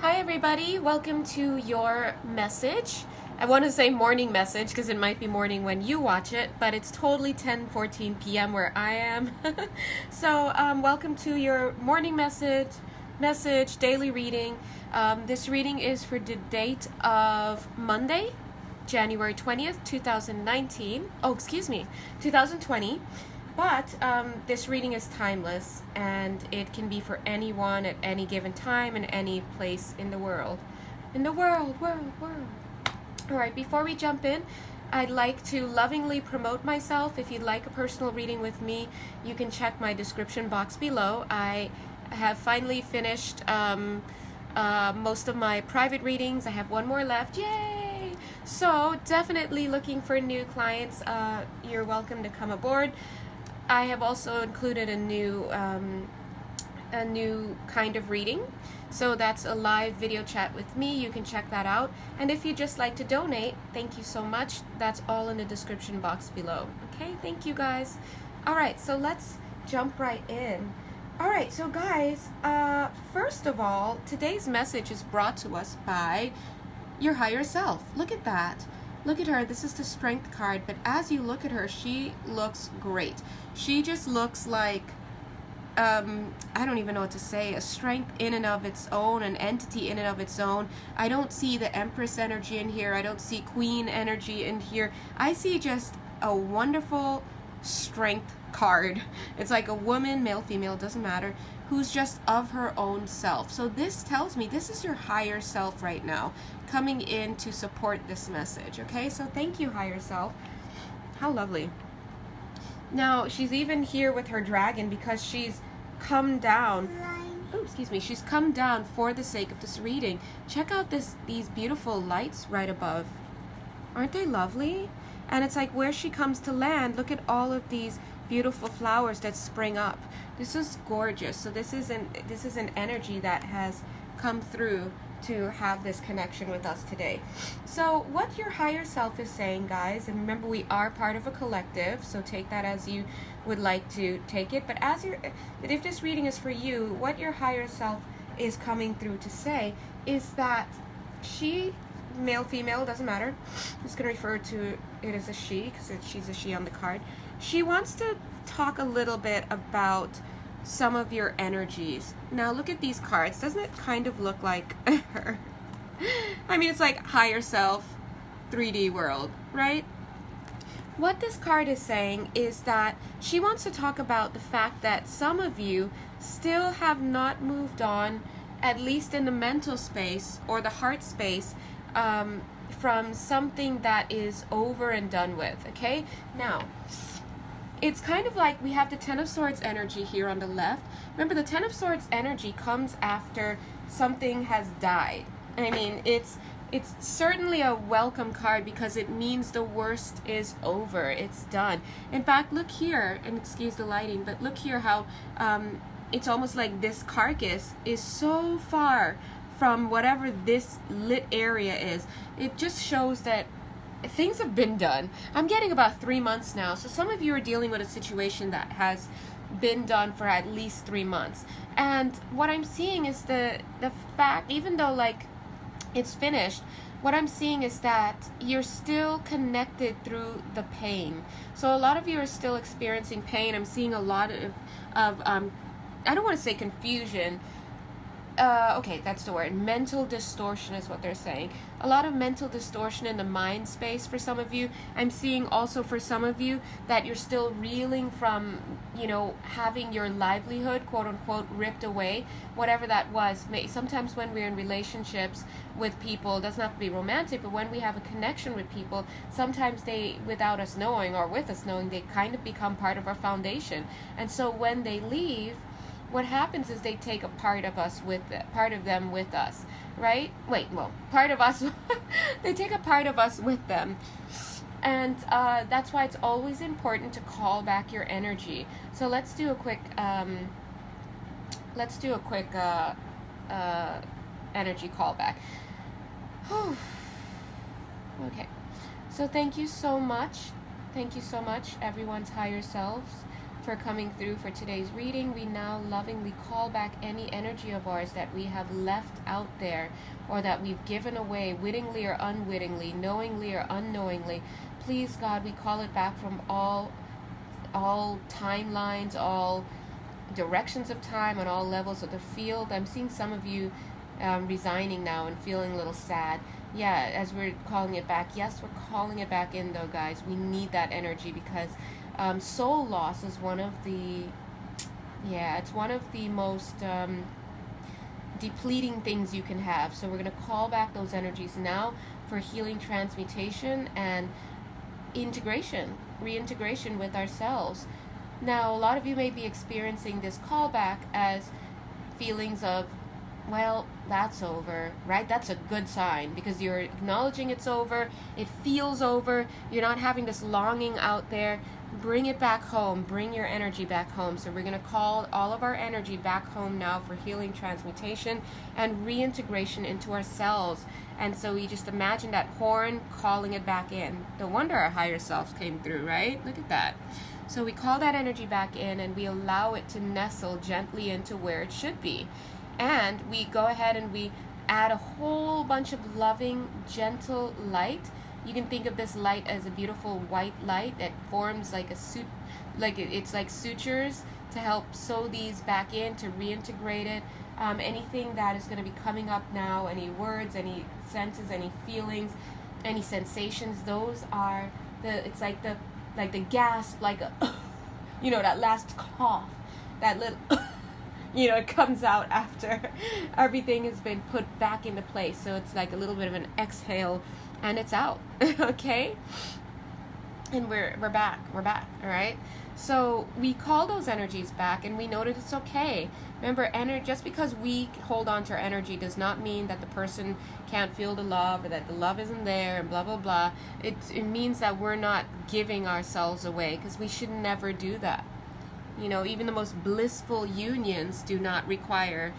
Hi everybody, welcome to your message. I want to say morning message because it might be morning when you watch it, but it's totally 10:14 p.m. where I am. So welcome to your morning message daily reading. This reading is for the date of Monday, January 20th, 2019. Oh, excuse me, 2020. But this reading is timeless, and it can be for anyone at any given time in any place in the world. World. All right, before we jump in, I'd like to lovingly promote myself. If you'd like a personal reading with me, you can check my description box below. I have finally finished most of my private readings. I have one more left. Yay! So definitely looking for new clients. You're welcome to come aboard. I have also included a new kind of reading. So that's a live video chat with me. You can check that out. And if you just like to donate, thank you so much. That's all in the description box below. Okay, thank you guys. All right, so let's jump right in. All right, so guys, first of all, today's message is brought to us by your higher self. Look at that. Look at her. This is the Strength card, but as you look at her, she looks great. She just looks like, I don't even know what to say, a strength in and of its own, an entity in and of its own. I don't see the Empress energy in here. I don't see Queen energy in here. I see just a wonderful Strength card. It's like a woman, male, female, doesn't matter, who's just of her own self. So this tells me this is your higher self right now coming in to support this message. Okay, so thank you, higher self. How lovely. Now she's even here with her dragon because she's come down. Oh, excuse me. She's come down for the sake of this reading. Check out these beautiful lights right above. Aren't they lovely? And it's like where she comes to land, look at all of these beautiful flowers that spring up. This is gorgeous. So this is an energy that has come through to have this connection with us today. So what your higher self is saying, guys, and remember we are part of a collective, so take that as you would like to take it. But if this reading is for you, what your higher self is coming through to say is that she, male, female, doesn't matter. I'm just going to refer to it as a she because she's a she on the card. She wants to talk a little bit about some of your energies. Now look at these cards. Doesn't it kind of look like her? I mean, it's like higher self, 3D world, right? What this card is saying is that she wants to talk about the fact that some of you still have not moved on, at least in the mental space or the heart space, from something that is over and done with. Okay, now it's kind of like we have the Ten of Swords energy here on the left. Remember, the Ten of Swords energy comes after something has died. I mean, it's certainly a welcome card because it means the worst is over. It's done. In fact, look here, and excuse the lighting, but look here how it's almost like this carcass is so far from whatever this lit area is. It just shows that things have been done. I'm getting about 3 months now. So some of you are dealing with a situation that has been done for at least 3 months. And what I'm seeing is the fact, even though like it's finished, what I'm seeing is that you're still connected through the pain. So a lot of you are still experiencing pain. I'm seeing a lot of I don't want to say confusion. Okay, that's the word. Mental distortion is what they're saying. A lot of mental distortion in the mind space for some of you. I'm seeing also for some of you that you're still reeling from, having your livelihood, quote unquote, ripped away, whatever that was. Sometimes when we're in relationships with people, it doesn't have to be romantic, but when we have a connection with people, sometimes they, without us knowing or with us knowing, they kind of become part of our foundation. And so when they leave, what happens is they take a part of them with us, right? Part of us, they take a part of us with them. And that's why it's always important to call back your energy. So let's do a quick energy callback. Okay. So thank you so much, everyone's higher selves, for coming through for today's reading. We now lovingly call back any energy of ours that we have left out there, or that we've given away, wittingly or unwittingly, knowingly or unknowingly. Please, God, we call it back from all timelines, all directions of time, on all levels of the field. I'm seeing some of you resigning now and feeling a little sad. Yeah, as we're calling it back. Yes, we're calling it back in, though, guys. We need that energy, because soul loss is one of the, it's one of the most depleting things you can have. So we're going to call back those energies now for healing, transmutation, and reintegration with ourselves. Now, a lot of you may be experiencing this callback as feelings of, well, that's over, right? That's a good sign, because you're acknowledging it's over. It feels over. You're not having this longing out there. Bring it back home. Bring your energy back home. So we're going to call all of our energy back home now for healing, transmutation, and reintegration into ourselves. And so we just imagine that horn calling it back in. No wonder our higher selves came through, right? Look at that. So we call that energy back in, and we allow it to nestle gently into where it should be. And we go ahead and we add a whole bunch of loving, gentle light. You can think of this light as a beautiful white light that forms like it's like sutures to help sew these back in, to reintegrate it. Anything that is going to be coming up now, any words, any senses, any feelings, any sensations, those are it's like the gasp, like a, that last cough, that little, it comes out after everything has been put back into place. So it's like a little bit of an exhale, and it's out. Okay? And we're back. All right? So we call those energies back, and we know that it's okay. Remember, just because we hold on to our energy does not mean that the person can't feel the love, or that the love isn't there, and blah, blah, blah. It means that we're not giving ourselves away, because we should never do that. Even the most blissful unions do not require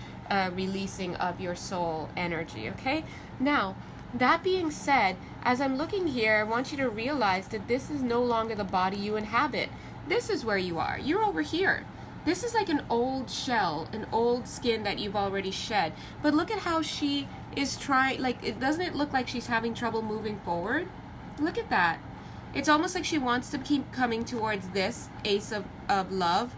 releasing of your soul energy, okay? Now, that being said, as I'm looking here, I want you to realize that this is no longer the body you inhabit. This is where you are. You're over here. This is like an old shell, an old skin that you've already shed. But look at how she is trying, doesn't it look like she's having trouble moving forward? Look at that. It's almost like she wants to keep coming towards this Ace of Cups,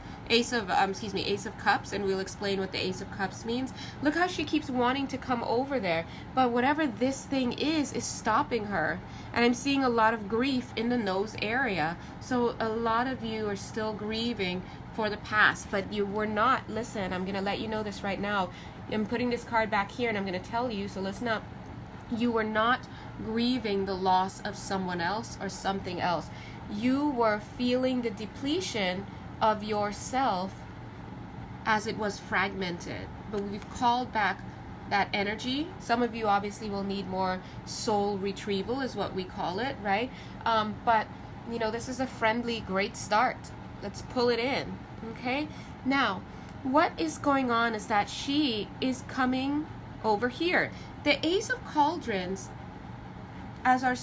and we'll explain what the Ace of Cups means. Look how she keeps wanting to come over there, but whatever this thing is stopping her. And I'm seeing a lot of grief in the nose area. So a lot of you are still grieving for the past, but you were not. Listen, I'm going to let you know this right now. I'm putting this card back here, and I'm going to tell you, so listen up. You were not grieving the loss of someone else or something else. You were feeling the depletion of yourself as it was fragmented. But we've called back that energy. Some of you obviously will need more soul retrieval, is what we call it, right? But this is a friendly, great start. Let's pull it in, okay? Now, what is going on is that she is coming over here. The Ace of Cauldrons, as our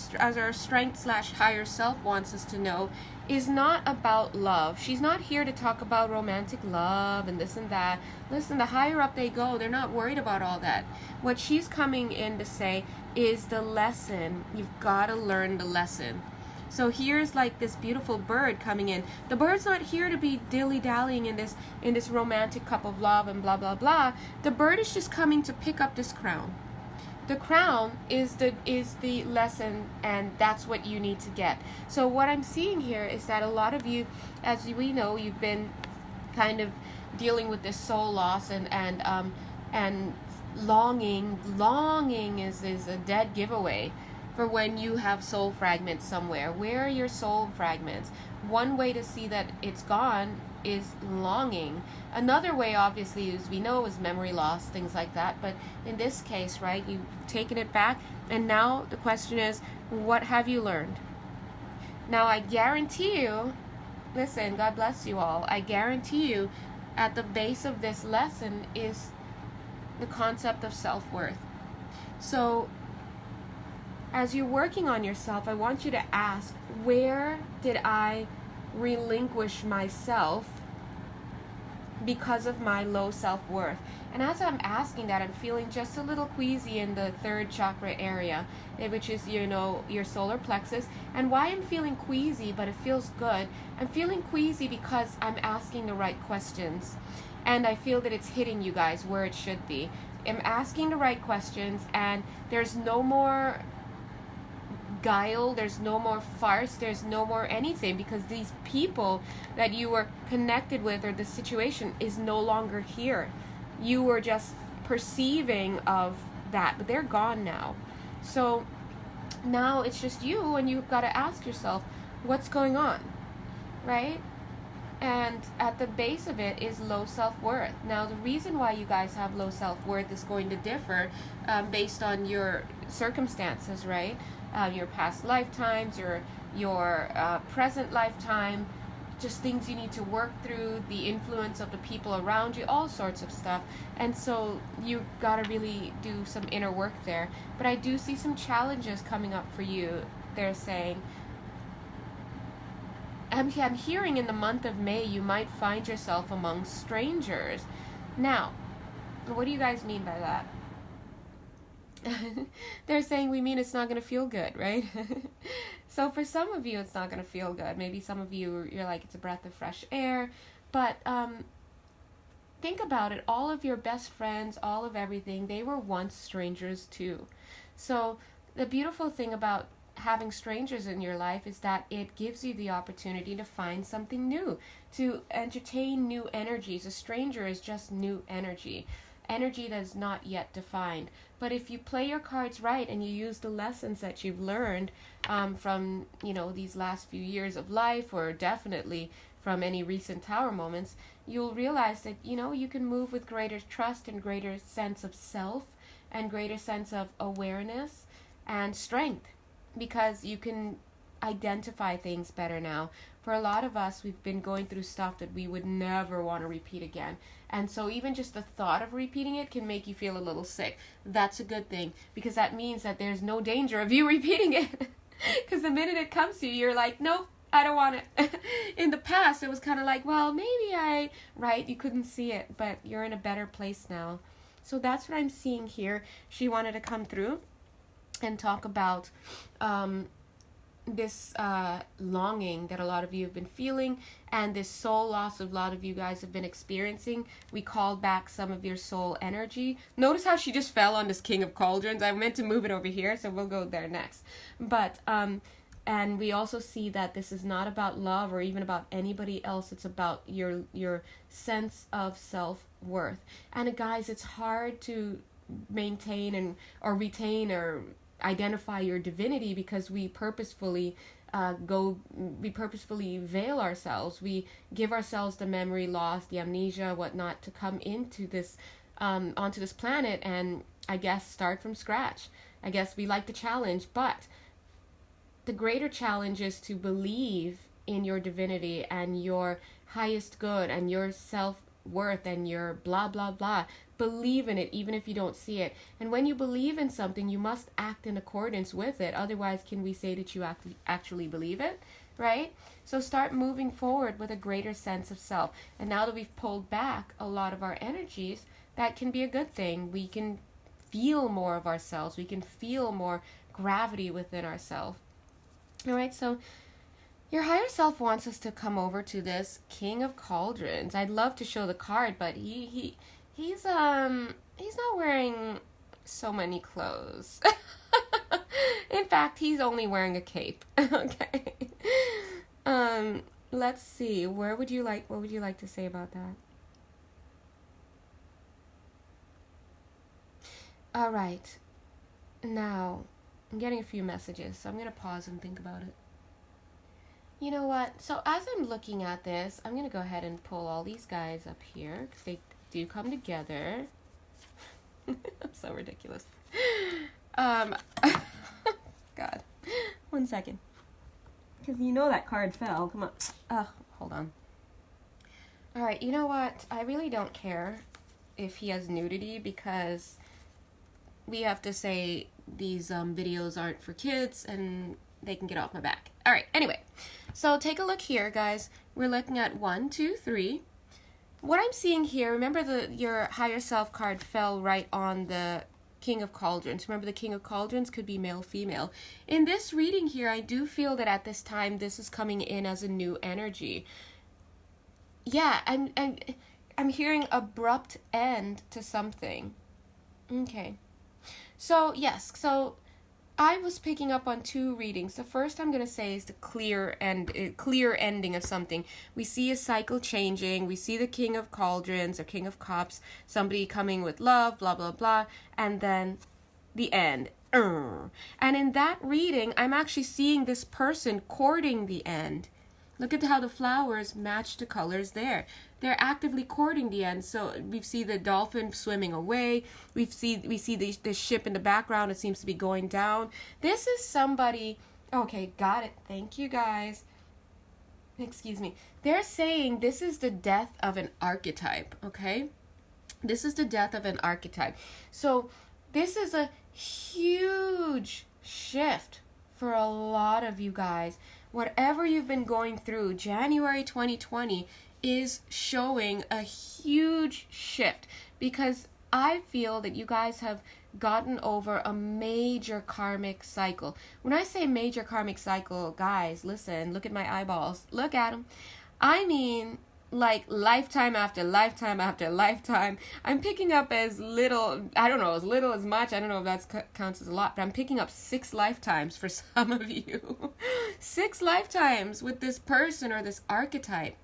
strength / higher self wants us to know, is not about love. She's not here to talk about romantic love and this and that. Listen, the higher up they go, they're not worried about all that. What she's coming in to say is the lesson. You've got to learn the lesson. So here's like this beautiful bird coming in. The bird's not here to be dilly-dallying in this romantic cup of love and blah, blah, blah. The bird is just coming to pick up this crown. The crown is the lesson, and that's what you need to get. So what I'm seeing here is that a lot of you, as we know, you've been kind of dealing with this soul loss and longing. Longing is a dead giveaway for when you have soul fragments somewhere. Where are your soul fragments? One way to see that it's gone is longing. Another way, obviously, as we know, is memory loss, things like that. But in this case, right, you've taken it back, and now the question is, what have you learned? Now, I guarantee you, listen, God bless you all, I guarantee you, at the base of this lesson is the concept of self-worth. So, as you're working on yourself, I want you to ask, where did I relinquish myself because of my low self-worth. And as I'm asking that, I'm feeling just a little queasy in the third chakra area, which is, you know, your solar plexus. And why I'm feeling queasy, but it feels good, I'm feeling queasy because I'm asking the right questions. And I feel that it's hitting you guys where it should be. I'm asking the right questions, and there's no more guile, there's no more farce, there's no more anything, because these people that you were connected with, or the situation, is no longer here. You were just perceiving of that, but they're gone now. So now it's just you, and you've got to ask yourself, what's going on, right? And at the base of it is low self-worth. Now, the reason why you guys have low self-worth is going to differ based on your circumstances, right? Your past lifetimes, your present lifetime, just things you need to work through, the influence of the people around you, all sorts of stuff. And so you got to really do some inner work there. But I do see some challenges coming up for you. They're saying, I'm hearing in the month of May, you might find yourself among strangers. Now, what do you guys mean by that? They're saying we mean it's not going to feel good, right? So for some of you, it's not going to feel good. Maybe some of you, you're like, it's a breath of fresh air. But think about it. All of your best friends, all of everything, they were once strangers too. So the beautiful thing about having strangers in your life is that it gives you the opportunity to find something new, to entertain new energies. A stranger is just new energy that is not yet defined. But if you play your cards right and you use the lessons that you've learned from, you know, these last few years of life, or definitely from any recent tower moments, you'll realize that, you know, you can move with greater trust and greater sense of self and greater sense of awareness and strength, because you can identify things better now. For a lot of us, we've been going through stuff that we would never want to repeat again. And so even just the thought of repeating it can make you feel a little sick. That's a good thing, because that means that there's no danger of you repeating it. Because the minute it comes to you, you're like, nope, I don't want it. In the past, it was kind of like, well, maybe right? You couldn't see it, but you're in a better place now. So that's what I'm seeing here. She wanted to come through and talk about this longing that a lot of you have been feeling, and this soul loss a lot of you guys have been experiencing. We called back some of your soul energy. Notice how she just fell on this King of Cauldrons. I meant to move it over here, so we'll go there next. But and we also see that this is not about love or even about anybody else. It's about your sense of self-worth. And guys, it's hard to maintain or retain or identify your divinity, because we purposefully veil ourselves. We give ourselves the memory loss, the amnesia, whatnot, to come into this onto this planet and, I guess, start from scratch. I guess we like the challenge, but the greater challenge is to believe in your divinity and your highest good and your self-worth and your blah blah blah. Believe in it even if you don't see it. And when you believe in something, you must act in accordance with it. Otherwise, can we say that you actually believe it, right? So start moving forward with a greater sense of self. And now that we've pulled back a lot of our energies, that can be a good thing. We can feel more of ourselves. We can feel more gravity within ourselves. All right, so your higher self wants us to come over to this King of Cauldrons. I'd love to show the card, but he's not wearing so many clothes. In fact, he's only wearing a cape. Okay. Let's see. What would you like to say about that? All right. Now, I'm getting a few messages, so I'm going to pause and think about it. You know what? So as I'm looking at this, I'm going to go ahead and pull all these guys up here, because they do come together. I'm so ridiculous. God. 1 second. Because you know that card fell. Come on. Hold on. Alright, you know what? I really don't care if he has nudity, because we have to say these videos aren't for kids and they can get off my back. Alright, anyway. So take a look here, guys. We're looking at 1, 2, 3. what I'm seeing here, remember your higher self card fell right on the King of Cauldrons. Remember, the King of Cauldrons could be male, female. In this reading here, I do feel that at this time, this is coming in as a new energy. Yeah, I'm hearing abrupt end to something. Okay. So, yes, so I was picking up on two readings. The first I'm going to say is the clear ending of something. We see a cycle changing. We see the King of Cauldrons or King of Cups, somebody coming with love, blah, blah, blah, and then the end. And in that reading, I'm actually seeing this person courting the end. Look at how the flowers match the colors there. They're actively courting the end. So we see the dolphin swimming away. We see the ship in the background. It seems to be going down. This is somebody... Okay, got it. Thank you, guys. Excuse me. They're saying this is the death of an archetype, okay? This is the death of an archetype. So this is a huge shift for a lot of you guys. Whatever you've been going through, January 2020 is showing a huge shift, because I feel that you guys have gotten over a major karmic cycle. When I say major karmic cycle, guys, listen, look at my eyeballs. Look at them. I mean, like lifetime after lifetime after lifetime. I'm picking up as little, I don't know, as little, as much. I don't know if that counts as a lot, but I'm picking up 6 lifetimes for some of you. 6 lifetimes with this person or this archetype.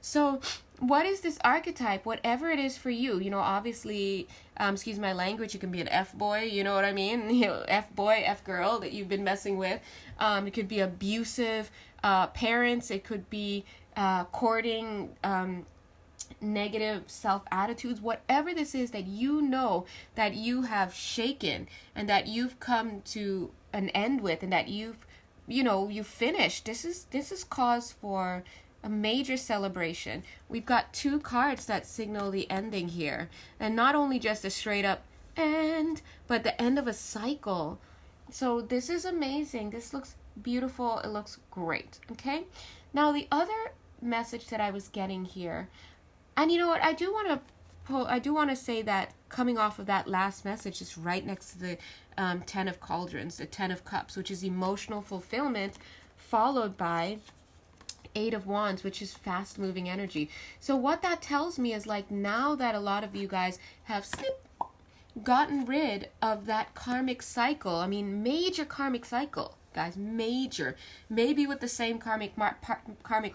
So what is this archetype? Whatever it is for you, you know, obviously, excuse my language, you can be an F-boy, you know what I mean? You know, F-boy, F-girl that you've been messing with. It could be abusive parents. It could be courting negative self-attitudes. Whatever this is that you know that you have shaken and that you've come to an end with, and that you've finished. This is cause for a major celebration. We've got 2 cards that signal the ending here, and not only just a straight up end, but the end of a cycle. So this is amazing. This looks beautiful. It looks great. Okay, now the other message that I was getting here, and you know what, I do want to say that coming off of that last message is right next to the 10 of Cauldrons, the 10 of Cups, which is emotional fulfillment, followed by 8 of Wands, which is fast moving energy. So what that tells me is, like, now that a lot of you guys have gotten rid of that karmic cycle, I mean major karmic cycle, guys, major, maybe with the same karmic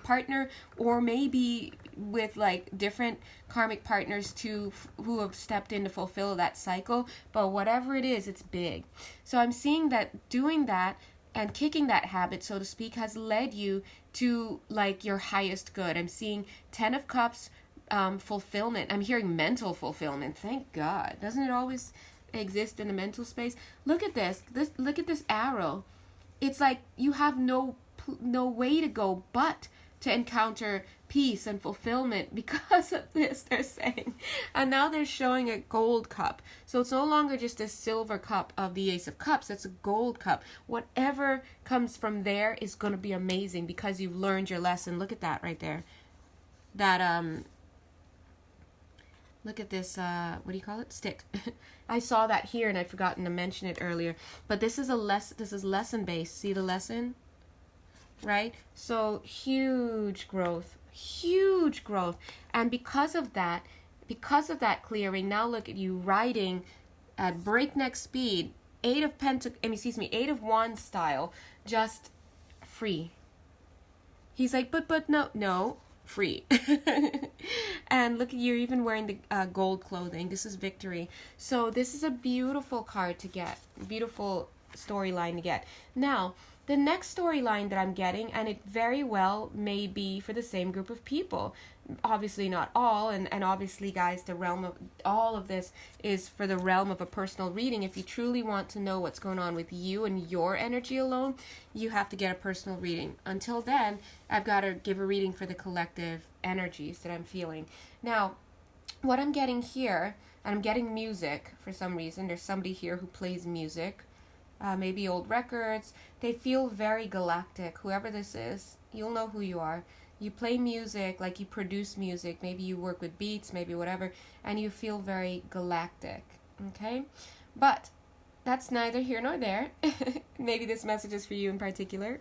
partner, or maybe with like different karmic partners too, who have stepped in to fulfill that cycle. But whatever it is, it's big. So I'm seeing that doing that and kicking that habit, so to speak, has led you to like your highest good. I'm seeing 10 of Cups, fulfillment. I'm hearing mental fulfillment. Thank God. Doesn't it always exist in the mental space? Look at this. Look at this arrow. It's like you have no way to go but to encounter peace and fulfillment because of this, they're saying. And now they're showing a gold cup. So it's no longer just a silver cup of the Ace of Cups. It's a gold cup. Whatever comes from there is going to be amazing because you've learned your lesson. Look at that right there. That, look at this, what do you call it? Stick. I saw that here and I'd forgotten to mention it earlier. But this is lesson based. See the lesson? Right? So huge growth. And because of that clearing, now look at you riding at breakneck speed, 8 of Wands style, just free. He's like, but no, free. And look, you're even wearing the gold clothing. This is victory. So this is a beautiful card to get, beautiful storyline to get. Now, the next storyline that I'm getting, and it very well may be for the same group of people, obviously not all, and obviously, guys, the realm of all of this is for the realm of a personal reading. If you truly want to know what's going on with you and your energy alone, you have to get a personal reading. Until then, I've got to give a reading for the collective energies that I'm feeling. Now, what I'm getting here, and I'm getting music for some reason. There's somebody here who plays music. Maybe old records. They feel very galactic. Whoever this is, you'll know who you are. You play music, like you produce music. Maybe you work with beats, maybe whatever, and you feel very galactic. Okay? But that's neither here nor there. Maybe this message is for you in particular.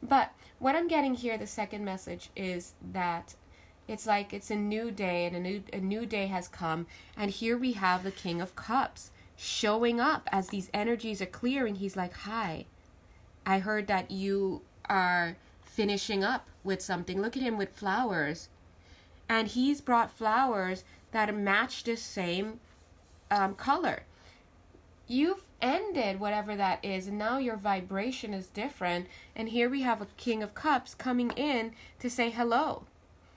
But what I'm getting here, the second message, is that it's like it's a new day, and a new day has come. And here we have the King of Cups showing up as these energies are clearing. He's like, hi, I heard that you are finishing up with something. Look at him with flowers. And he's brought flowers that match the same color. You've ended whatever that is, and now your vibration is different. And here we have a King of Cups coming in to say hello.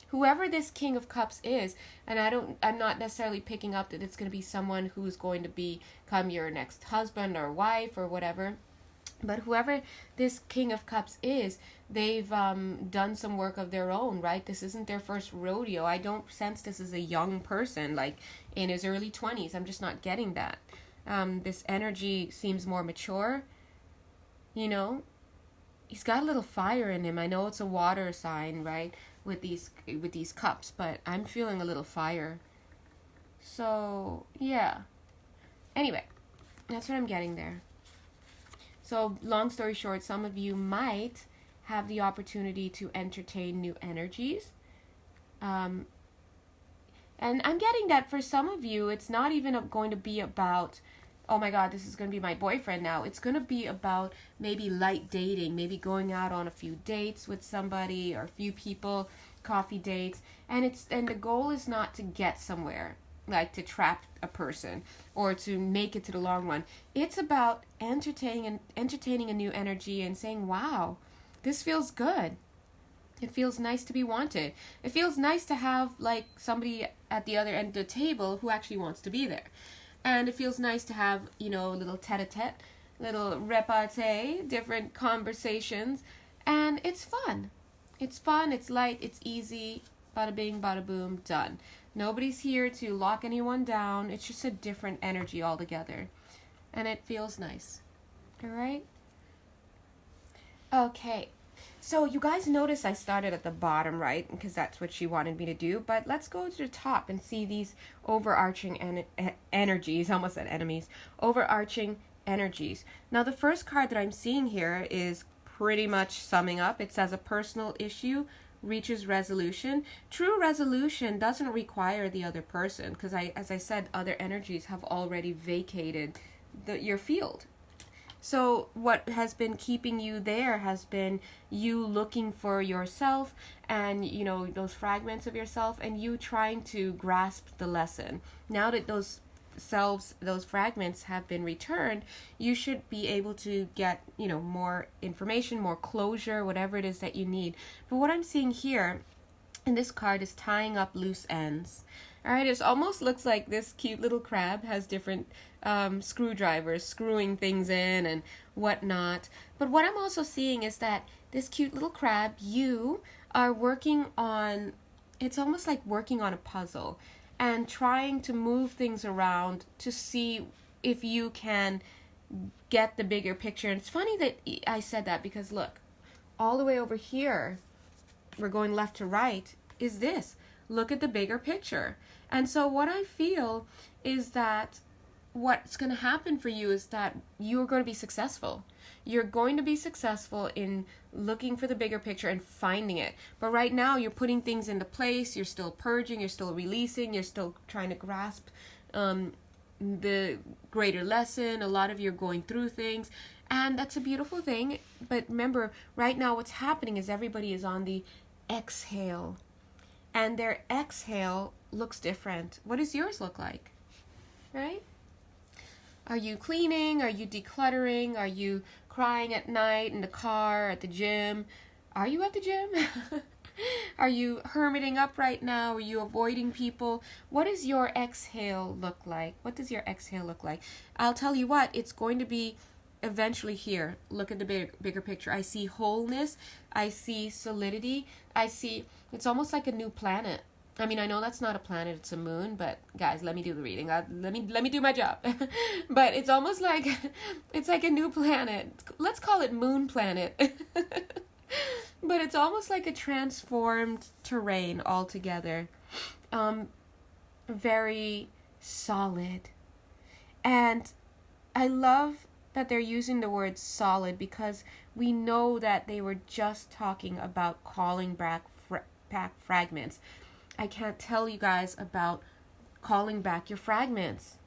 Whoever this King of Cups is, and I'm not necessarily picking up that it's going to be someone who's going to become your next husband or wife or whatever. But whoever this King of Cups is, they've done some work of their own, right? This isn't their first rodeo. I don't sense this as a young person, like in his early 20s. I'm just not getting that. This energy seems more mature. You know, he's got a little fire in him. I know it's a water sign, right? With these cups, but I'm feeling a little fire. So, yeah. Anyway, that's what I'm getting there. So, long story short, some of you might have the opportunity to entertain new energies. And I'm getting that for some of you, it's not even going to be about, oh my God, this is going to be my boyfriend now. It's going to be about maybe light dating, maybe going out on a few dates with somebody or a few people, coffee dates. And the goal is not to get somewhere, like to trap a person or to make it to the long run. It's about entertaining a new energy and saying, wow, this feels good. It feels nice to be wanted. It feels nice to have like somebody at the other end of the table who actually wants to be there. And it feels nice to have, you know, a little tete-a-tete, little repartee, different conversations. And it's fun. It's fun, it's light, it's easy. Bada bing, bada boom, done. Nobody's here to lock anyone down. It's just a different energy altogether. And it feels nice. All right? Okay. So you guys notice I started at the bottom, right? Because that's what she wanted me to do. But let's go to the top and see these overarching energies. Almost said enemies. Overarching energies. Now the first card that I'm seeing here is pretty much summing up. It says a personal issue reaches resolution. True resolution doesn't require the other person. Because as I said, other energies have already vacated your field. So what has been keeping you there has been you looking for yourself and, you know, those fragments of yourself and you trying to grasp the lesson. Now that those fragments have been returned, you should be able to get, you know, more information, more closure, whatever it is that you need. But what I'm seeing here in this card is tying up loose ends. All right, it almost looks like this cute little crab has different screwdrivers screwing things in and whatnot. But what I'm also seeing is that this cute little crab, you are working on, it's almost like working on a puzzle and trying to move things around to see if you can get the bigger picture. And it's funny that I said that because look, all the way over here, we're going left to right, is this. Look at the bigger picture. And so what I feel is that what's going to happen for you is that you're going to be successful. You're going to be successful in looking for the bigger picture and finding it. But right now you're putting things into place. You're still purging. You're still releasing. You're still trying to grasp the greater lesson. A lot of you are going through things. And that's a beautiful thing. But remember, right now what's happening is everybody is on the exhale. And their exhale looks different. What does yours look like? Right? Are you cleaning? Are you decluttering? Are you crying at night in the car, at the gym? Are you at the gym? Are you hermiting up right now? Are you avoiding people? What does your exhale look like? What does your exhale look like? I'll tell you what, it's going to be eventually here. Look at the bigger picture. I see wholeness. I see solidity. I see, it's almost like a new planet. I mean, I know that's not a planet, it's a moon, but guys, let me do the reading. Let me do my job. But it's almost like, it's like a new planet. Let's call it Moon Planet. But it's almost like a transformed terrain altogether. Very solid. And I love that they're using the word solid because we know that they were just talking about calling back fragments. I can't tell you guys about calling back your fragments.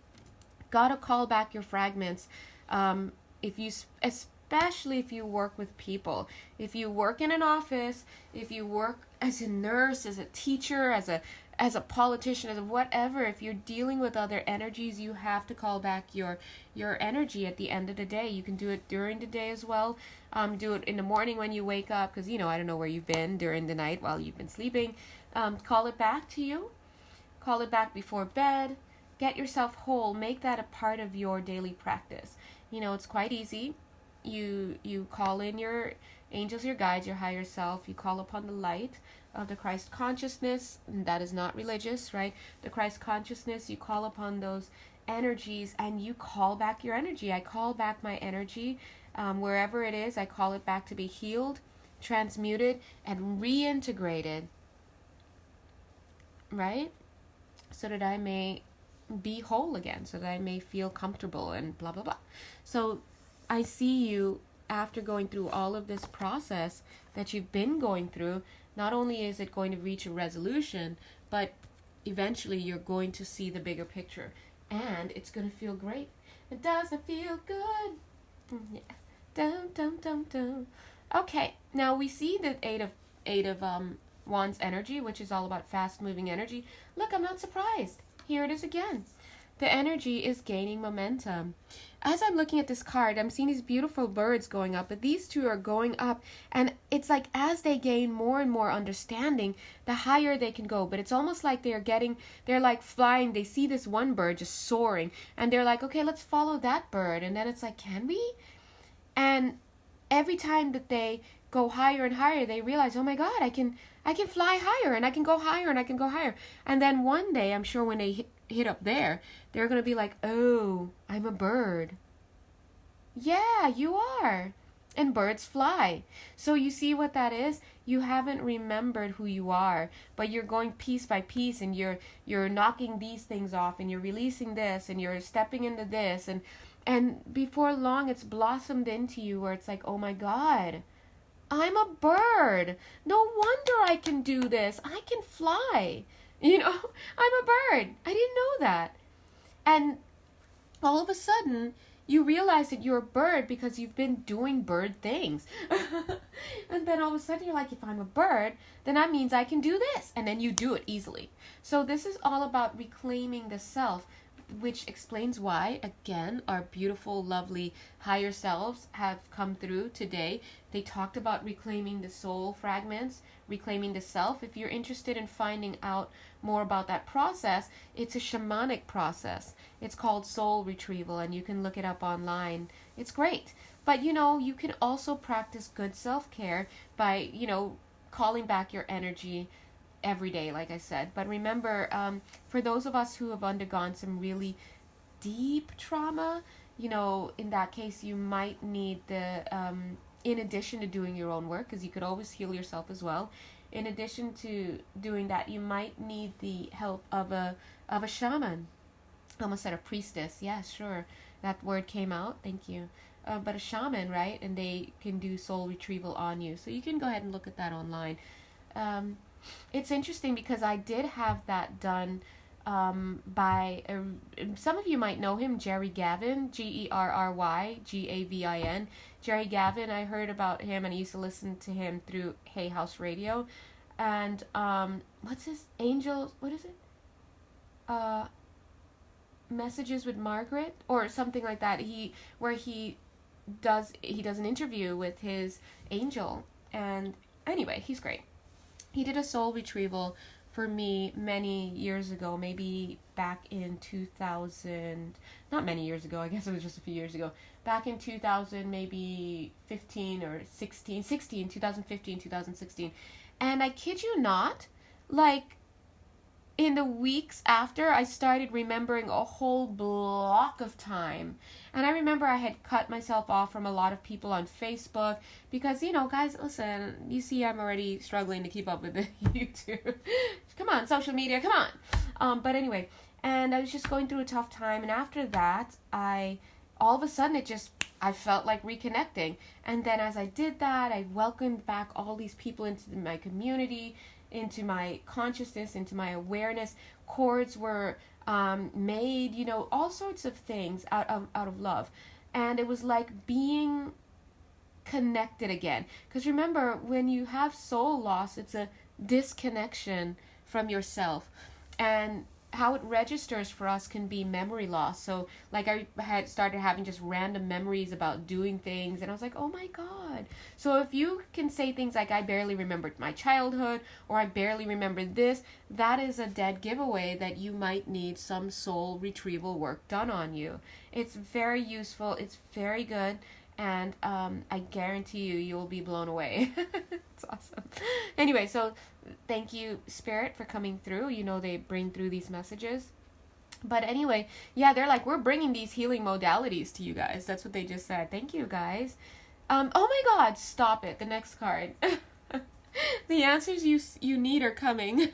Gotta call back your fragments. Especially if you work with people. If you work in an office, if you work as a nurse, as a teacher, as a politician, as a whatever, if you're dealing with other energies, you have to call back your energy at the end of the day. You can do it during the day as well. Do it in the morning when you wake up, because, I don't know where you've been during the night while you've been sleeping. Call it back to you. Call it back before bed. Get yourself whole. Make that a part of your daily practice. It's quite easy. You call in your angels, your guides, your higher self. You call upon the light of the Christ consciousness. And that is not religious, right? The Christ consciousness, you call upon those energies and you call back your energy. I call back my energy wherever it is. I call it back to be healed, transmuted, and reintegrated, right? So that I may be whole again, so that I may feel comfortable and blah, blah, blah. So I see you after going through all of this process that you've been going through. Not only is it going to reach a resolution, but eventually you're going to see the bigger picture. And it's going to feel great. It doesn't feel good. Yeah. Dum, dum, dum, dum. Okay, now we see the eight of Wands energy, which is all about fast-moving energy. Look, I'm not surprised. Here it is again. The energy is gaining momentum. As I'm looking at this card, I'm seeing these beautiful birds going up, but these two are going up, and it's like as they gain more and more understanding, the higher they can go. But it's almost like they're like flying. They see this one bird just soaring, and they're like, okay, let's follow that bird. And then it's like, can we? And every time that they go higher and higher, they realize, oh my God, I can fly higher, and I can go higher, and I can go higher. And then one day, I'm sure when they hit up there, they're going to be like, oh, I'm a bird. Yeah, you are. And birds fly. So you see what that is? You haven't remembered who you are, but you're going piece by piece, and you're knocking these things off, and you're releasing this, and you're stepping into this, and before long it's blossomed into you where it's like, oh my God, I'm a bird. No wonder I can do this. I can fly. I'm a bird. I didn't know that. And all of a sudden, you realize that you're a bird because you've been doing bird things. And then all of a sudden, you're like, if I'm a bird, then that means I can do this. And then you do it easily. So this is all about reclaiming the self, which explains why, again, our beautiful, lovely higher selves have come through today. They talked about reclaiming the soul fragments, reclaiming the self. If you're interested in finding out more about that process, it's a shamanic process. It's called soul retrieval, and you can look it up online. It's great. But, you can also practice good self-care by, calling back your energy every day, like I said. But remember, for those of us who have undergone some really deep trauma, in that case, you might need the, in addition to doing your own work, because you could always heal yourself as well. In addition to doing that, you might need the help of a shaman. I almost said a priestess. Yeah, sure. That word came out. Thank you. But a shaman, right? And they can do soul retrieval on you. So you can go ahead and look at that online. It's interesting because I did have that done by, some of you might know him, Jerry Gavin, Gerry Gavin. Jerry Gavin, I heard about him and I used to listen to him through Hay House Radio. And what's his, Angels, what is it? Messages with Margaret or something like that. He does an interview with his angel. And anyway, he's great. He did a soul retrieval for me many years ago, maybe back in 2000, not many years ago, I guess it was just a few years ago, back in 2000, maybe 15 or 2015, 2016. And I kid you not, like, in the weeks after, I started remembering a whole block of time. And I remember I had cut myself off from a lot of people on Facebook because, you know, guys, listen, you see I'm already struggling to keep up with the YouTube. Come on, social media, come on. But anyway, and I was just going through a tough time. And after that, all of a sudden, I felt like reconnecting. And then as I did that, I welcomed back all these people into my community, into my consciousness, into my awareness. Cords were made, you know, all sorts of things out of love. And it was like being connected again. Because remember, when you have soul loss, it's a disconnection from yourself. And how it registers for us can be memory loss. So like I had started having just random memories about doing things, and I was like, oh my God. So if you can say things like, I barely remembered my childhood, or I barely remembered this, that is a dead giveaway that you might need some soul retrieval work done on you. It's very useful, it's very good, and I guarantee you'll be blown away. It's awesome. Anyway, so thank you, Spirit, for coming through. You know, they bring through these messages. But anyway, yeah, they're like, we're bringing these healing modalities to you guys. That's what they just said. Thank you, guys. Oh my God, stop it. The next card. The answers you need are coming.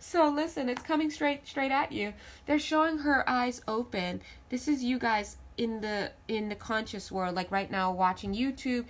So listen, it's coming straight at you. They're showing her eyes open. This is you guys in the conscious world, like right now watching YouTube,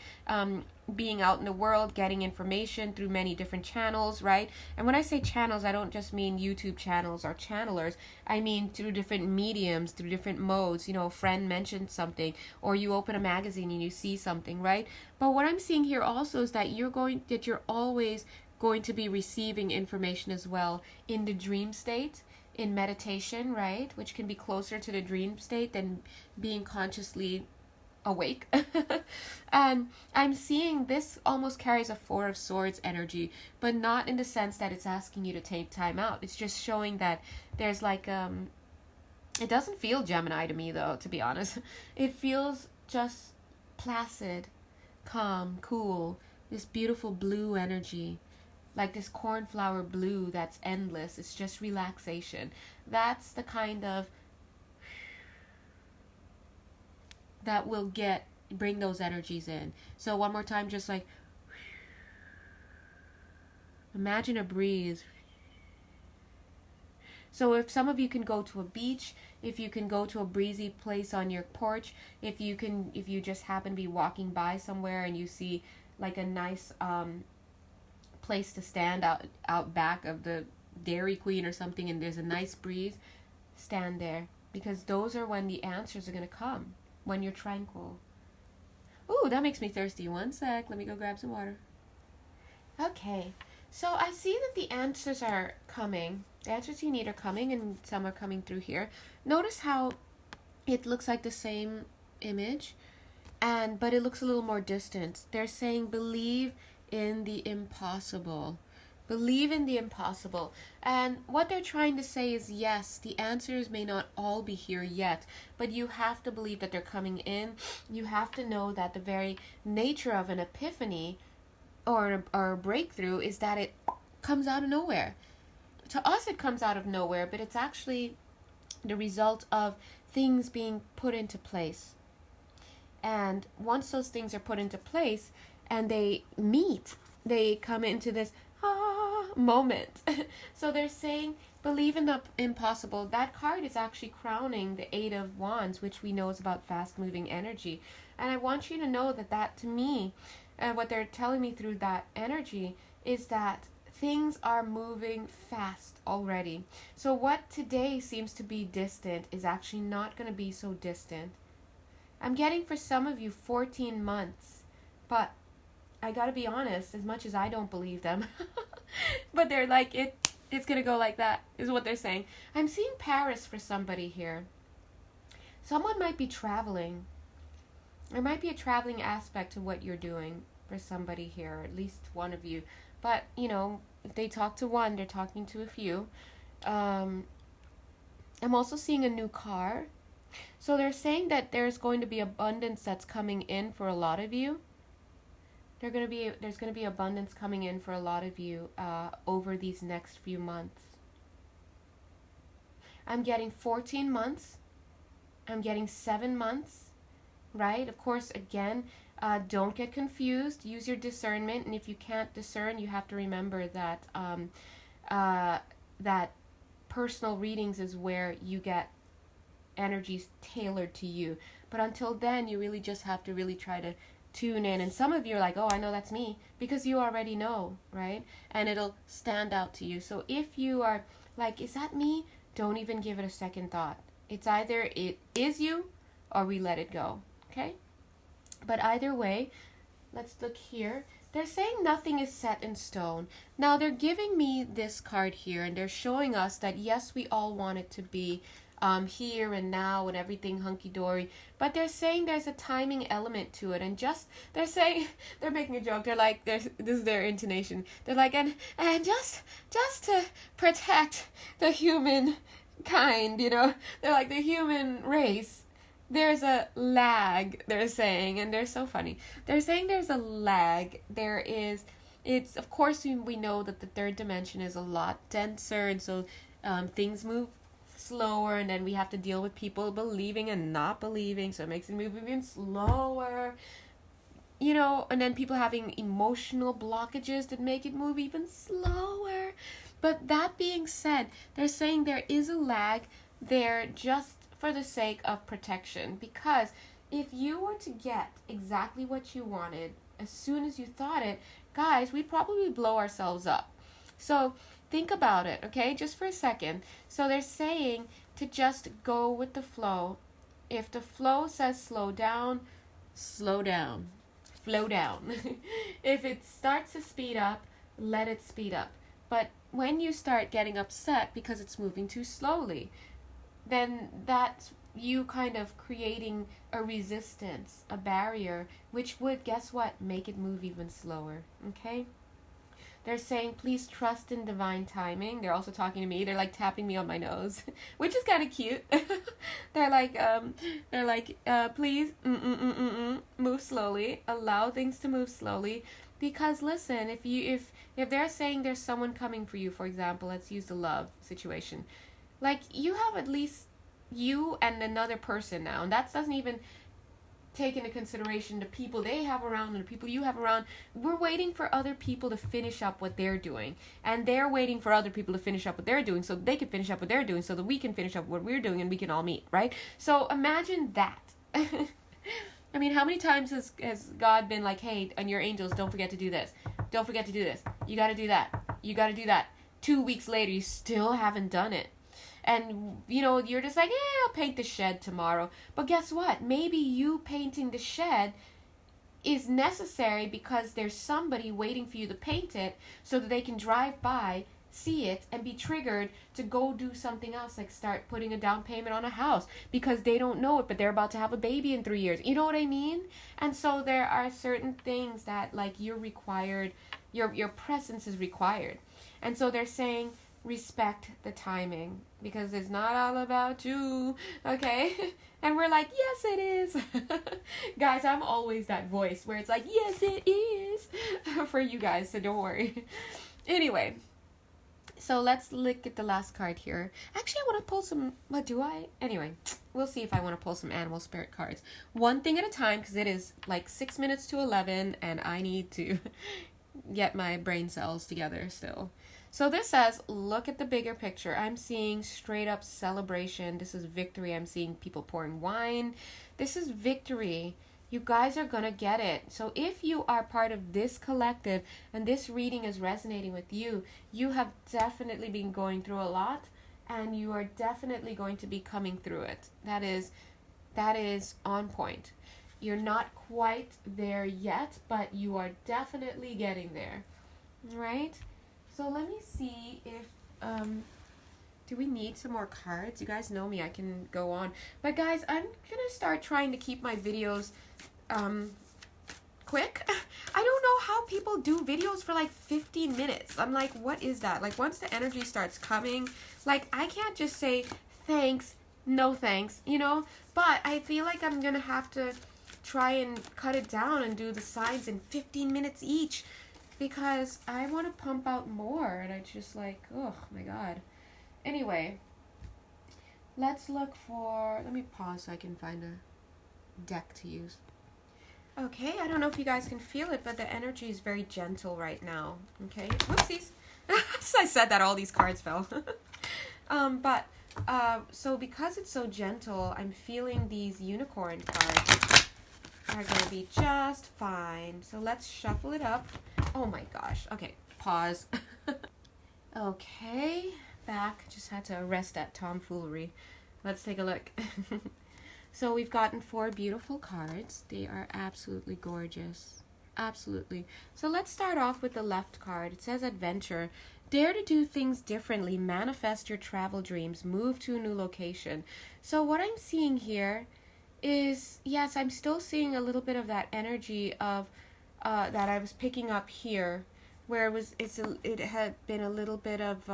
being out in the world, getting information through many different channels, right? And when I say channels, I don't just mean YouTube channels or channelers. I mean through different mediums, through different modes. You know, a friend mentioned something, or you open a magazine and you see something, right? But what I'm seeing here also is that you're always going to be receiving information as well in the dream state, in meditation, right? Which can be closer to the dream state than being consciously awake. And I'm seeing this almost carries a Four of Swords energy, but not in the sense that it's asking you to take time out. It's just showing that there's like it doesn't feel Gemini to me, though, to be honest. It feels just placid, calm, cool, this beautiful blue energy, like this cornflower blue that's endless. It's just relaxation. That's the kind of that will bring those energies in. So one more time, just like imagine a breeze. So if some of you can go to a beach, if you can go to a breezy place on your porch, if you just happen to be walking by somewhere and you see like a nice place to stand out back of the Dairy Queen or something, and there's a nice breeze, stand there, because those are when the answers are going to come, when you're tranquil. Ooh, that makes me thirsty. One sec, let me go grab some water. Okay, so I see that the answers are coming. The answers you need are coming, and some are coming through here. Notice how it looks like the same image, but it looks a little more distant. They're saying believe in the impossible. Believe in the impossible. And what they're trying to say is, yes, the answers may not all be here yet, but you have to believe that they're coming in. You have to know that the very nature of an epiphany or a breakthrough is that it comes out of nowhere. To us, it comes out of nowhere, but it's actually the result of things being put into place. And once those things are put into place and they meet, they come into this moment. So they're saying, believe in the impossible. That card is actually crowning the Eight of Wands, which we know is about fast-moving energy. And I want you to know that to me, what they're telling me through that energy is that things are moving fast already. So what today seems to be distant is actually not going to be so distant. I'm getting for some of you 14 months, but I gotta be honest, as much as I don't believe them, but they're like, it's gonna go like that, is what they're saying. I'm seeing Paris for somebody here. Someone might be traveling. There might be a traveling aspect to what you're doing for somebody here, or at least one of you. But, you know, if they talk to one, they're talking to a few. I'm also seeing a new car. So they're saying that there's going to be abundance that's coming in for a lot of you. There's going to be abundance coming in for a lot of you over these next few months. I'm getting 14 months. I'm getting 7 months, right? Of course, again, don't get confused. Use your discernment, and if you can't discern, you have to remember that that personal readings is where you get energies tailored to you. But until then, you really just have to really try to tune in. And some of you are like, oh, I know that's me, because you already know, right? And it'll stand out to you. So if you are like, is that me? Don't even give it a second thought. It's either it is you or we let it go, okay? But either way, let's look here. They're saying nothing is set in stone. Now, they're giving me this card here, and they're showing us that, yes, we all want it to be here and now and everything hunky-dory. But they're saying there's a timing element to it. And just, they're saying, they're making a joke. They're like, this is their intonation. They're like, and just to protect the human kind, you know, they're like the human race, there's a lag, they're saying, and they're so funny. They're saying there's a lag. It's of course we know that the third dimension is a lot denser, and so things move slower, and then we have to deal with people believing and not believing, so it makes it move even slower, you know, and then people having emotional blockages that make it move even slower. But that being said, they're saying there is a lag there just for the sake of protection. Because if you were to get exactly what you wanted as soon as you thought it, guys, we'd probably blow ourselves up. So think about it, okay, just for a second. So they're saying to just go with the flow. If the flow says slow down, slow down. Flow down. If it starts to speed up, let it speed up. But when you start getting upset because it's moving too slowly, then that's you kind of creating a resistance, a barrier, which would, guess what, make it move even slower, okay? They're saying, please trust in divine timing. They're also talking to me. They're like tapping me on my nose, which is kind of cute. They're like, please, move slowly. Allow things to move slowly. Because listen, if they're saying there's someone coming for you, for example, let's use the love situation. Like, you have at least you and another person now, and that doesn't even take into consideration the people they have around and the people you have around. We're waiting for other people to finish up what they're doing, and they're waiting for other people to finish up what they're doing so they can finish up what they're doing so that we can finish up what we're doing and we can all meet, right? So imagine that. I mean, how many times has God been like, hey, and your angels, don't forget to do this. Don't forget to do this. You got to do that. You got to do that. 2 weeks later, you still haven't done it. And, you know, you're just like, I'll paint the shed tomorrow. But guess what? Maybe you painting the shed is necessary because there's somebody waiting for you to paint it so that they can drive by, see it, and be triggered to go do something else, like start putting a down payment on a house because they don't know it, but they're about to have a baby in 3 years. You know what I mean? And so there are certain things that, like, you're required, your presence is required. And so they're saying, respect the timing, because it's not all about you, okay? And we're like, yes, it is. Guys, I'm always that voice where it's like, yes, it is for you guys, so don't worry. Anyway, so let's look at the last card here. Actually, I want to pull some, what do I? Anyway, we'll see if I want to pull some animal spirit cards. One thing at a time, because it is like 6 minutes to 11, and I need to get my brain cells together still. So this says, look at the bigger picture. I'm seeing straight up celebration. This is victory. I'm seeing people pouring wine. This is victory. You guys are going to get it. So if you are part of this collective and this reading is resonating with you, you have definitely been going through a lot, and you are definitely going to be coming through it. That is on point. You're not quite there yet, but you are definitely getting there. Right? So let me see if, do we need some more cards? You guys know me, I can go on. But guys, I'm going to start trying to keep my videos quick. I don't know how people do videos for like 15 minutes. I'm like, what is that? Like, once the energy starts coming, like, I can't just say thanks, no thanks, you know? But I feel like I'm going to have to try and cut it down and do the sides in 15 minutes each, because I want to pump out more, and I just like, oh my god. Anyway, Let's look for, let me pause so I can find a deck to use. Okay, I don't know if you guys can feel it, but the energy is very gentle right now. Okay, whoopsies. I said that all these cards fell. So because it's so gentle, I'm feeling these unicorn cards are gonna be just fine. So let's shuffle it up. Oh my gosh. Okay, pause. Okay, back. Just had to arrest that tomfoolery. Let's take a look. So we've gotten 4 beautiful cards. They are absolutely gorgeous. Absolutely. So let's start off with the left card. It says adventure. Dare to do things differently. Manifest your travel dreams. Move to a new location. So what I'm seeing here is, yes, I'm still seeing a little bit of that energy of that I was picking up here, where it had been a little bit of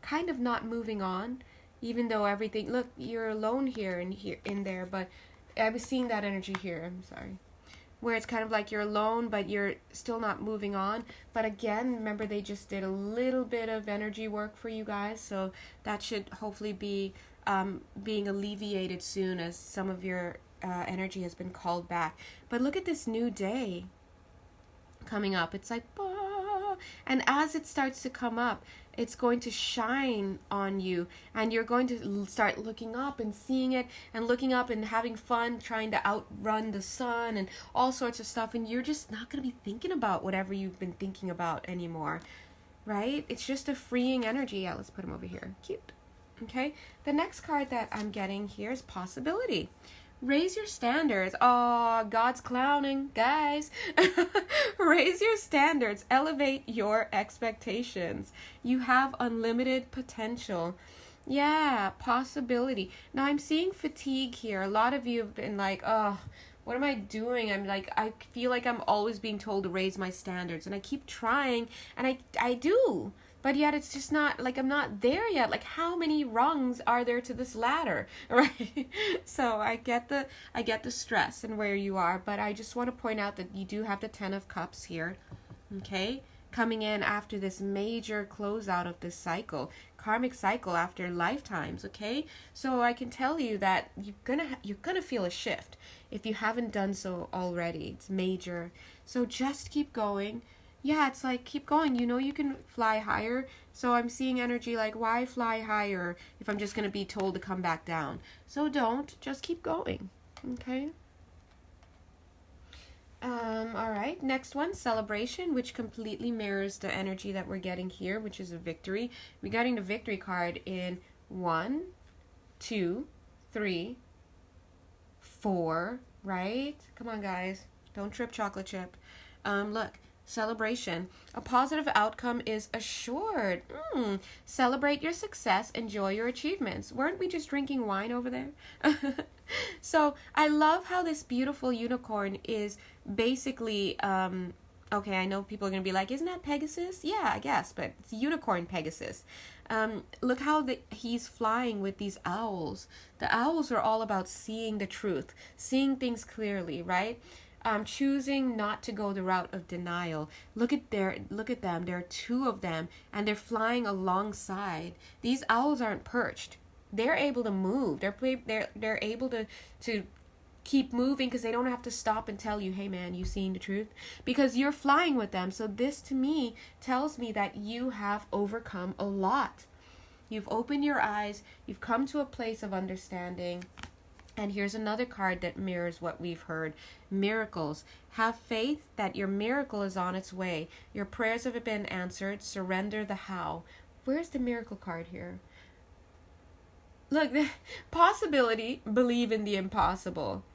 kind of not moving on, even though everything, look, you're alone here and here in there, but I was seeing that energy here. I'm sorry, where it's kind of like you're alone, but you're still not moving on. But again, remember, they just did a little bit of energy work for you guys, so that should hopefully be being alleviated soon, as some of your energy has been called back. But look at this new day coming up. It's like, bah! And as it starts to come up, it's going to shine on you, and you're going to start looking up and seeing it, and looking up and having fun trying to outrun the sun and all sorts of stuff, and you're just not going to be thinking about whatever you've been thinking about anymore, right? It's just a freeing energy. Yeah, let's put him over here. Cute. Okay, the next card that I'm getting here is possibility. Raise your standards. Oh, God's clowning, guys. Raise your standards. Elevate your expectations. You have unlimited potential. Yeah, possibility. Now, I'm seeing fatigue here. A lot of you have been like, oh, what am I doing? I'm like, I feel like I'm always being told to raise my standards. And I keep trying, and I do. But yet it's just not, like, I'm not there yet. Like, how many rungs are there to this ladder, right? So I get the stress and where you are, but I just want to point out that you do have the 10 of Cups here, okay? Coming in after this major closeout of this cycle, karmic cycle after lifetimes, okay? So I can tell you that you're gonna feel a shift if you haven't done so already. It's major. So just keep going. Yeah, it's like, keep going. You know you can fly higher. So I'm seeing energy like, why fly higher if I'm just going to be told to come back down? So don't. Just keep going. Okay? All right. Next one, celebration, which completely mirrors the energy that we're getting here, which is a victory. We're getting the victory card in 1, 2, 3, 4, right? Come on, guys. Don't trip, chocolate chip. Look. Celebration. A positive outcome is assured. Celebrate your success. Enjoy your achievements. Weren't we just drinking wine over there? So I love how this beautiful unicorn is basically, okay, I know people are going to be like, isn't that Pegasus? Yeah, I guess, but it's unicorn Pegasus. Look how he's flying with these owls. The owls are all about seeing the truth, seeing things clearly, right? Choosing not to go the route of denial. Look at them. There are 2 of them, and they're flying alongside. These owls aren't perched. They're able to move. They're able to keep moving because they don't have to stop and tell you, hey man, you seeing the truth? Because you're flying with them. So this to me tells me that you have overcome a lot. You've opened your eyes. You've come to a place of understanding. And here's another card that mirrors what we've heard. Miracles. Have faith that your miracle is on its way. Your prayers have been answered. Surrender the how. Where's the miracle card here? Look, the possibility. Believe in the impossible.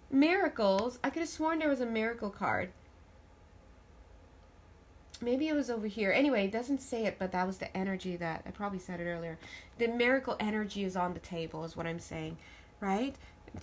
Miracles. I could have sworn there was a miracle card. Maybe it was over here. Anyway, it doesn't say it, but that was the energy that, I probably said it earlier. The miracle energy is on the table, is what I'm saying. Right?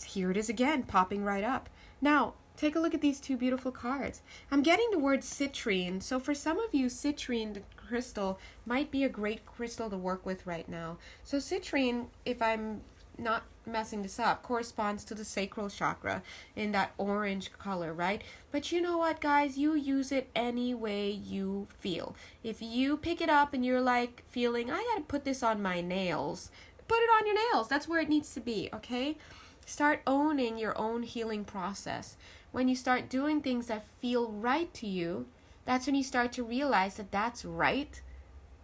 Here it is again, popping right up. Now, take a look at these 2 beautiful cards. I'm getting the word citrine. So for some of you, citrine, the crystal, might be a great crystal to work with right now. So citrine, if I'm not messing this up, corresponds to the sacral chakra in that orange color, right? But you know what, guys? You use it any way you feel. If you pick it up and you're like feeling, I gotta put this on my nails, put it on your nails. That's where it needs to be, okay? Start owning your own healing process. When you start doing things that feel right to you, that's when you start to realize that that's right,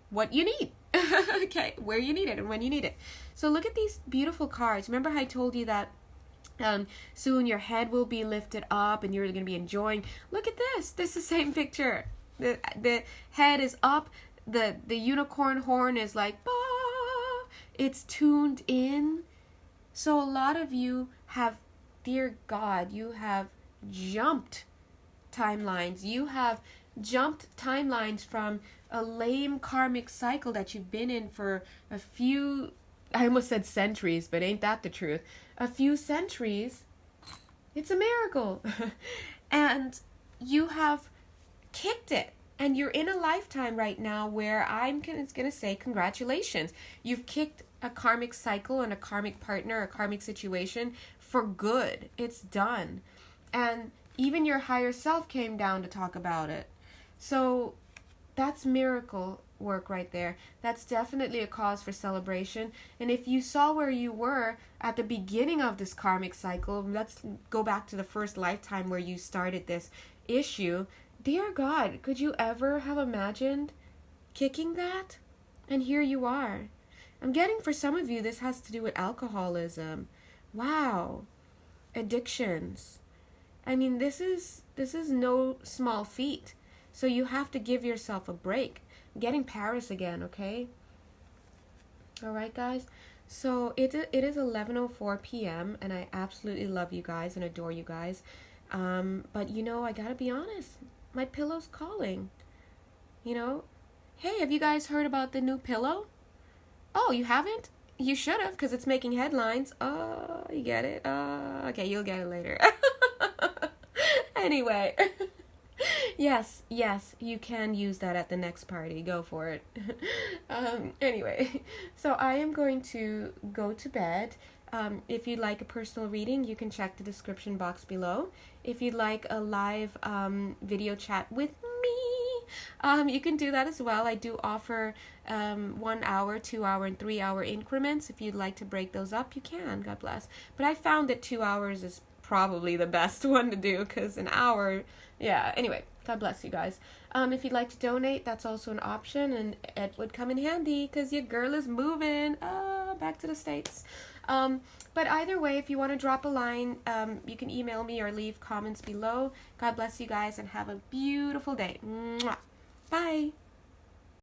what you need. Okay, where you need it and when you need it. So look at these beautiful cards. Remember how I told you that soon your head will be lifted up and you're going to be enjoying. Look at this. This is the same picture. The head is up. The unicorn horn is like, bah! It's tuned in. So a lot of you have, dear God, you have jumped timelines. You have jumped timelines from a lame karmic cycle that you've been in for a few, I almost said centuries, but ain't that the truth? A few centuries. It's a miracle. And you have kicked it. And you're in a lifetime right now where I'm going to say congratulations. You've kicked a karmic cycle and a karmic partner, a karmic situation for good. It's done. And even your higher self came down to talk about it. So that's miracle work right there. That's definitely a cause for celebration. And if you saw where you were at the beginning of this karmic cycle, let's go back to the first lifetime where you started this issue. Dear God, could you ever have imagined kicking that? And here you are. I'm getting for some of you this has to do with alcoholism. Wow. Addictions. I mean, this is no small feat. So you have to give yourself a break. I'm getting Paris again, okay? All right, guys. So it is 11:04 p.m. and I absolutely love you guys and adore you guys. But you know, I gotta be honest. My pillow's calling. You know? Hey, have you guys heard about the new pillow? Oh, you haven't? You should have, because it's making headlines. Oh, you get it? Okay, you'll get it later. Anyway. Yes, you can use that at the next party. Go for it. Anyway, so I am going to go to bed. If you'd like a personal reading, you can check the description box below. If you'd like a live video chat with me, you can do that as well. I do offer 1 hour, 2 hour, and 3 hour increments. If you'd like to break those up, you can. God bless. But I found that 2 hours is probably the best one to do, because an hour, yeah. Anyway, God bless you guys. If you'd like to donate, that's also an option, and it would come in handy because your girl is moving back to the States. But either way, if you want to drop a line, you can email me or leave comments below. God bless you guys and have a beautiful day. Mwah. Bye.